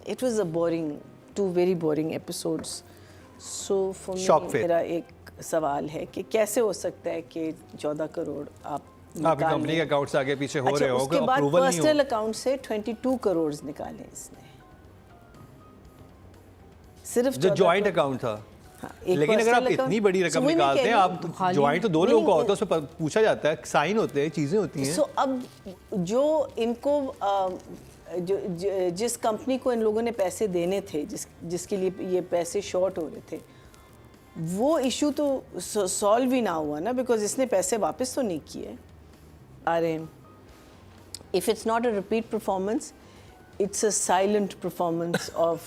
it was a boring, 2 very boring episodes. So for me Shock मेरा एक सवाल है कि कैसे हो सकता है कि 14 करोड़ आपकी कंपनी के अकाउंट से आगे पीछे हो अच्छा, रहे हो, उसके बाद अप्रूवल नहीं पर्सनल हो। अकाउंट से 22 करोड़ निकाले इसने, सिर्फ जो 14 जॉइंट करोड़। अकाउंट था। हाँ, एक लेकिन अगर आप personal इतनी account- बड़ी So रकम वही मैं निकालते कह हैं, रही आप हूँ, ज्वाइंट तो 2 नहीं, लोगों का होता है, उसमें पूछा जाता है, साइन होते हैं, चीजें होती हैं। सो अब जो इनको जिस कंपनी को इन लोगों ने पैसे देने थे, जिसके लिए ये पैसे शॉर्ट हो रहे थे, वो इशू तो सॉल्व ही ना हुआ ना, बिकॉज इसने पैसे वापस तो नहीं किए। अरे if it's not a repeat performance, it's a silent performance of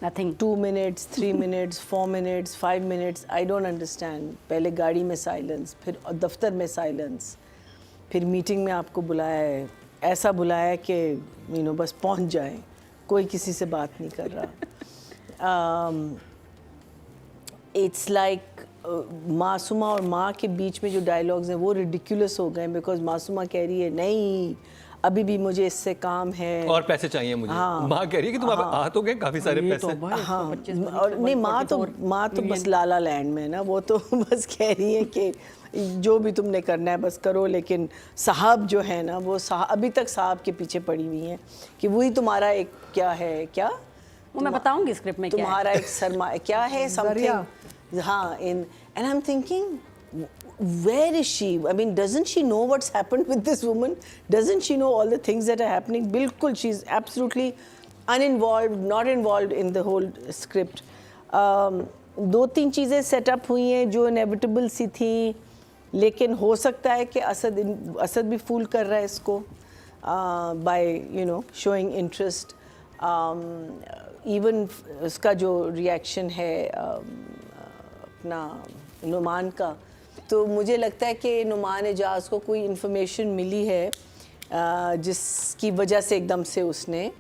nothing. 2 minutes, 3 minutes, 4 minutes, 5 minutes, I don't understand. पहले गाड़ी में साइलेंस, फिर दफ्तर में साइलेंस, फिर मीटिंग में आपको बुलाया है, ऐसा बुलाया है कि बस पहुंच जाए, कोई किसी से बात नहीं कर रहा। इट्स लाइक मासूमा और माँ के बीच में जो डायलॉग्स हैं वो रिडिकुलस हो गए, बिकॉज मासूमा कह रही है नहीं अभी भी मुझे इससे काम है और पैसे चाहिए मुझे। हाँ। माँ कह रही है कि तुम आ तो गए काफी सारे ये पैसे। तो भाई हाँ, 125 और नहीं माँ तो बस लाला लैंड में ना, वो तो बस कह रही है कि जो भी तुमने करना है बस करो, लेकिन साहब जो है ना वो अभी तक साहब के पीछे पड़ी हुई हैं कि वही तुम्हारा एक क्या है, क्या वो मैं बताऊंगी स्क्रिप्ट में क्या है। तुम्हारा एक सरमाया क्या है, समथिंग। हाँ, and I am thinking where is she? I mean, doesn't she know what's happened with this woman? Doesn't she know all the things that are happening? Bilkul, she's absolutely uninvolved, not involved in the whole script. 2-3 चीज़ें setup हुई हैं जो inevitable सी थी, लेकिन हो सकता है कि असद भी फूल कर रहा है इसको by showing interest. Even उसका जो रिएक्शन है अपना नुमान का, तो मुझे लगता है कि नुमान एजाज को कोई इन्फॉर्मेशन मिली है जिसकी वजह से एकदम से उसने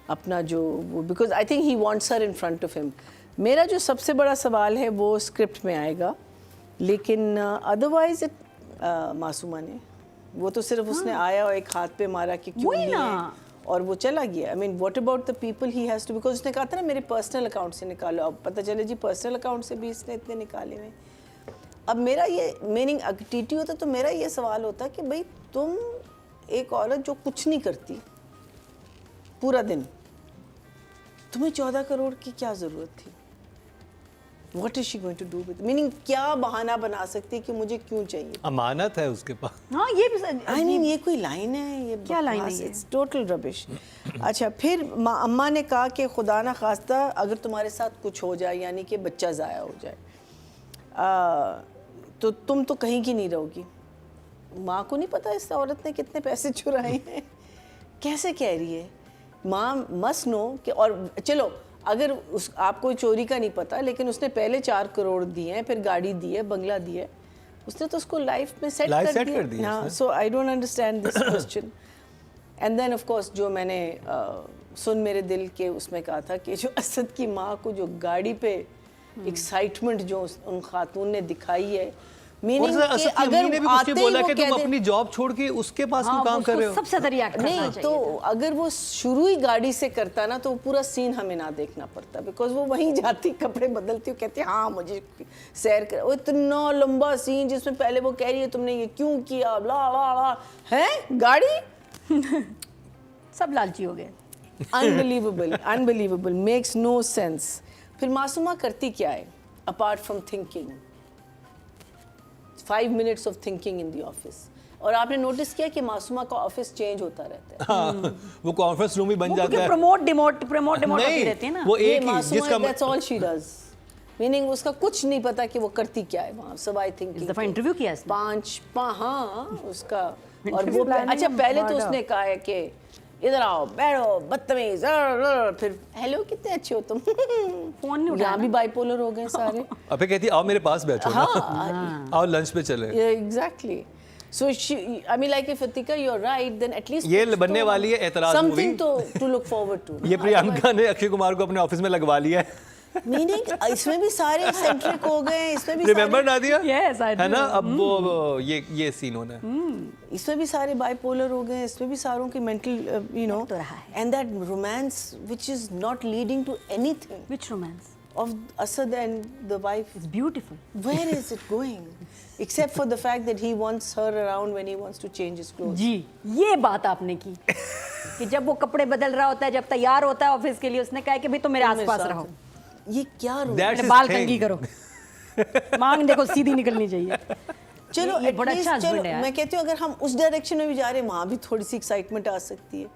अपना जो because I think he wants her in front of him. मेरा जो सबसे बड़ा सवाल है वो स्क्रिप्ट में आएगा, लेकिन अदरवाइज मासूमा ने वो तो सिर्फ उसने आया और एक हाथ पे मारा कि क्यों वही नहीं ना। है और वो चला गया। I mean what about the people he has to, because उसने कहा था ना मेरे पर्सनल अकाउंट से निकालो, अब पता चले जी पर्सनल अकाउंट से भी इसने इतने निकाले हुए। अब मेरा ये मीनिंग टीटी होता तो मेरा ये सवाल होता कि भाई तुम एक औरत जो कुछ नहीं करती पूरा दिन, तुम्हें 14 करोड़ की क्या ज़रूरत थी? What is she going to do with? Meaning क्या बहाना बना सकती है कि मुझे क्यों चाहिए? अमानत है उसके पास। हाँ ये भी आई मीन ये कोई लाइन है? ये क्या लाइन है ये? It's total rubbish. अच्छा, फिर अम्मा ने कहा कि खुदा ना खास्ता अगर तुम्हारे साथ कुछ हो जाए, यानी कि बच्चा ज़ाया हो जाए, तो तुम तो कहीं की नहीं रहोगी। माँ को नहीं पता इस औरत ने कितने पैसे चुराए हैं? कैसे कह रही है? माँ मस्ट नो कि, और चलो अगर आपको चोरी का नहीं पता, लेकिन उसने पहले 4 करोड़ दिए हैं, फिर गाड़ी दी है, बंगला दिया है, उसने तो उसको लाइफ में सेट कर दिया। हाँ, so I don't understand this question. And then of course जो मैंने सुन मेरे दिल के उसमें कहा था कि जो असद की माँ को जो गाड़ी पे एक्साइटमेंट जो उन खातून ने दिखाई है, मीनिंग कि अगर ने भी आते कुछ ही बोला वो कि कह तुम दे, अपनी जॉब छोड़ के उसके पास क्यों काम कर रहे हो? सबसे ज्यादा रिएक्ट करना नहीं चाहिए तो था। अगर वो शुरू ही गाड़ी से करता ना तो पूरा सीन हमें ना देखना पड़ता, बिकॉज वो वहीं जाती, कपड़े बदलती, कहती हाँ मुझे सैर कर। वो इतना लंबा सीन जिसमें पहले वो कह रही है तुमने ये क्यों किया, ला ला ला, है गाड़ी। सब लालची हो गए। Unbelievable, unbelievable, makes no sense. फिर मासूमा करती क्या है apart from thinking? 5 minutes of thinking in the office। और आपने नोटिस किया कि मासूमा का ऑफिस चेंज होता रहता है। हाँ, वो कॉन्फ्रेंस रूम ही बन जाता है। प्रमोट डिमोट होती रहती है ना। वो ये एक ही जिसका that's all she does। Meaning उसका कुछ नहीं पता कि वो करती क्या है वहाँ। सब आई थिंक इस दफा इंटरव्यू किया इसने। हाँ उसका। और वो अच्छा पहले तो उसने कहा है कि इधर आओ बैठो बदतमीज, फिर हेलो कितने अच्छे हो तुम। फोन नहीं यहाँ भी बाइपोलर हो गए सारे। अबे कहती आओ मेरे पास बैठो ना। हाँ आओ लंच पे चले। Exactly. So she, I mean, like if Atika, you're right, then at least ये बनने वाली है एतराज movie. something to look forward to। ये प्रियंका ने अक्षय कुमार को अपने ऑफिस में लगवा लिया है। मीनिंग इसमें भी सारे एक्सेंट्रिक हो गए, इसमें भी रिमेम्बर नादिया? Yes, I है ना? do. अब वो ये सीन होना है। इसमें भी सारे बाइपोलर हो गए, इसमें भी सारों की मेंटल यू नो, तो रहा है। And that romance which is not leading to anything Which romance? of Asad and the wife. It's beautiful. Where is it going? Except for the fact that he wants her around when he wants to change his clothes. जी, ये बात आपने की कि जब वो कपड़े बदल रहा होता है, जब तैयार होता है ऑफिस के लिए, उसने कहा कि भाई तुम मेरे आसपास रहो, ये क्या That's रोमांस? मेरे his बाल thing. कंघी करो, मांग देखो सीधी निकलनी चाहिए। चलो ये बड़ा at अच्छा least, husband चलो है यार। मैं कहती हूँ अगर हम उस डायरेक्शन में भी जा रहे हैं, वहाँ भी थोड़ी सी एक्साइटमेंट आ सकती है।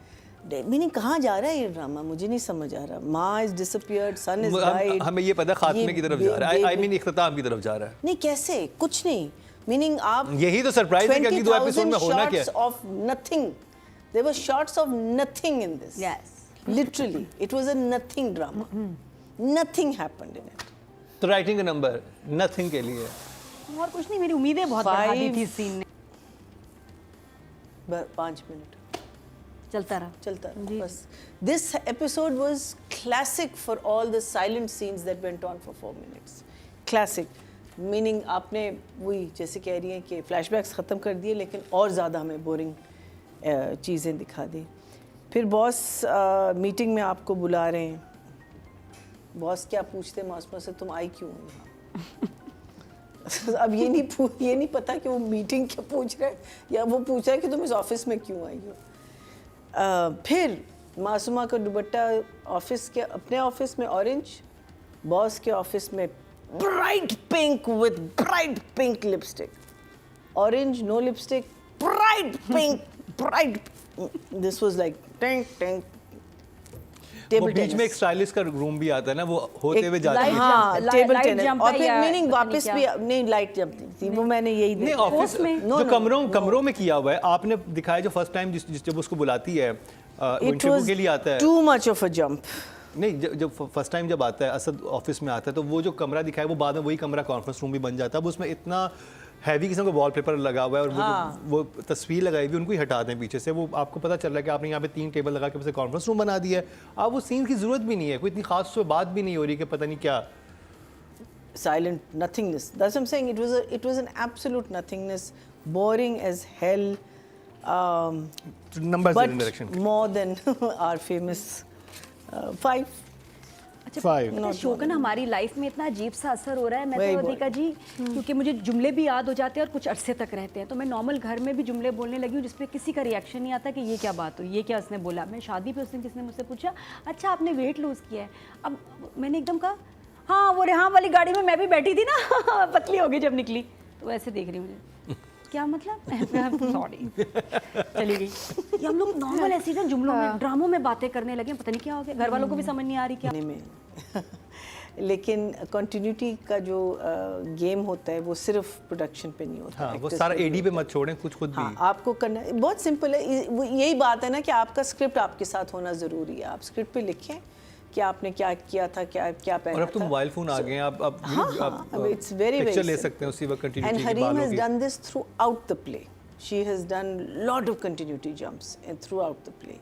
मीनिंग कहाँ जा रहा है ये ड्रामा, मुझे नहीं समझ आ रहा। माँ is disappeared, son is died. हमें ये पता खात्मे की तरफ जा रहा है, आई मीन इख्तिताम की तरफ जा रहा है। नहीं कैसे, कुछ नहीं। मीनिंग आप यही तो सरप्राइज है कि अगली 2 एपिसोड में होना क्या है। Of nothing, there were shots of nothing in this. Yes. Literally it was a nothing drama, nothing happened in it. तो राइटिंग का नंबर नथिंग के लिए। और कुछ नहीं, मेरी उम्मीदें बहुत बढ़ा दी थी इस सीन ने। 5 मिनट चलता रहा। चलता रहा बस। This episode was classic for all the silent scenes that went on for 4 minutes. Classic meaning आपने वही जैसे कह रही हैं कि फ्लैशबैक्स ख़त्म कर दिए, लेकिन और ज़्यादा हमें बोरिंग चीज़ें दिखा दी। फिर बॉस मीटिंग में आपको बुला रहे हैं, बॉस क्या पूछते मौसम से, तुम आई क्यों हो यहाँ? अब ये नहीं पता कि वो मीटिंग क्या पूछ रहा है या वो पूछ रहा है कि तुम इस ऑफिस में क्यों आई हो। फिर मासूमा का दुपट्टा ऑफिस के, अपने ऑफिस में ऑरेंज, बॉस के ऑफिस में bright pink with bright pink lipstick, orange no lipstick, bright pink, bright. This was like ting ting. वो बीच में एक स्टाइलिस्ट का रूम भी आता है ना, वो होते हुए जाती है। हाँ, टेबल लाइट टेनिस। जंप और है फिर या मीनिंग पता वापस नहीं भी नहीं, लाइट जंप थी वो, मैंने यही नहीं देखा। ऑफिस में? जो कमरों में किया हुआ है आपने दिखाया, जो फर्स्ट टाइम जब उसको बुलाती है इट इंटरव्यू के लिए आता है। Too much of a jump. नहीं, जब फर्स्ट टाइम जब आता है असद ऑफिस में आता है, तो वो जो कमरा दिखाया वो बाद में वही कमरा कॉन्फ्रेंस रूम भी बन जाता है। अब उसमें इतना हैवी किस्म का वॉलपेपर लगा हुआ है, और वो तस्वीर लगाई हुई उनको ही हटा दें पीछे से। वो आपको पता चल रहा है कि आपने यहाँ पे 3 टेबल लगा के उसे कॉन्फ्रेंस रूम बना दिया है। अब वो सीन की जरूरत भी नहीं है, कोई इतनी खास उसमें बात भी नहीं हो रही कि पता नहीं क्या। Silent nothingness. That's what I'm saying. It was an absolute nothingness, boring as hell. Number But in direction more than our famous 5. अच्छा, 5 पता है, शो का ना हमारी लाइफ में इतना अजीब सा असर हो रहा है, मैं वही तो बोल। अधिका जी, क्योंकि मुझे जुमले भी याद हो जाते हैं और कुछ अरसे तक रहते हैं। तो मैं नॉर्मल घर में भी जुमले बोलने लगी हूँ जिसपे किसी का रिएक्शन नहीं आता कि ये क्या बात हुई, ये क्या उसने बोला। मैं शादी पे उस दिन किसी ने मुझसे पूछा, अच्छा आपने वेट लूज़ किया है? अब मैंने एकदम कहा हाँ, वो रेहान वाली गाड़ी में मैं भी बैठी थी ना, पतली हो गई जब निकली। तो वैसे देख रही मुझे, क्या मतलब, सॉरी, चली गई। ये हम लोग नॉर्मल ऐसे ना जुमलों में, ड्रामों में बातें करने लगे, पता नहीं क्या हो गया, घर वालों को भी समझ नहीं आ रही क्या। में लेकिन कंटिन्यूटी का जो गेम होता है वो सिर्फ प्रोडक्शन पे नहीं होता। हाँ, वो actors सारा पे भी एडी पे होता है। मत छोड़ें, कुछ खुद हाँ, भी। आपको करना बहुत सिंपल है। वो यही बात है ना कि आपका स्क्रिप्ट आपके साथ होना ज़रूरी है। आप स्क्रिप्ट पे लिखें कि आपने क्या किया था, क्या क्या पहना और था। अब तो मोबाइल फोन आ गए हैं, आप it's very पिक्चर ले simple. सकते हैं उसी वक्त And कंटिन्यूटी की Hareem बालों has की। done this throughout the play. She has done lot of continuity jumps throughout the play.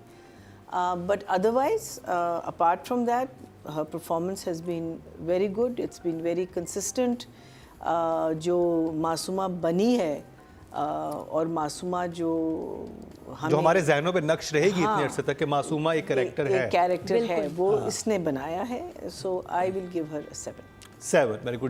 But otherwise, apart from that, her performance has been very good. It's been very consistent. जो मासूमा बनी है और मासूमा जो हमारे जहनों पे नक्श रहेगी इतने अरसे तक कि मासूमा एक कैरेक्टर है। कैरेक्टर है, वो इसने बनाया है। So I will give her a 7. 7 very good.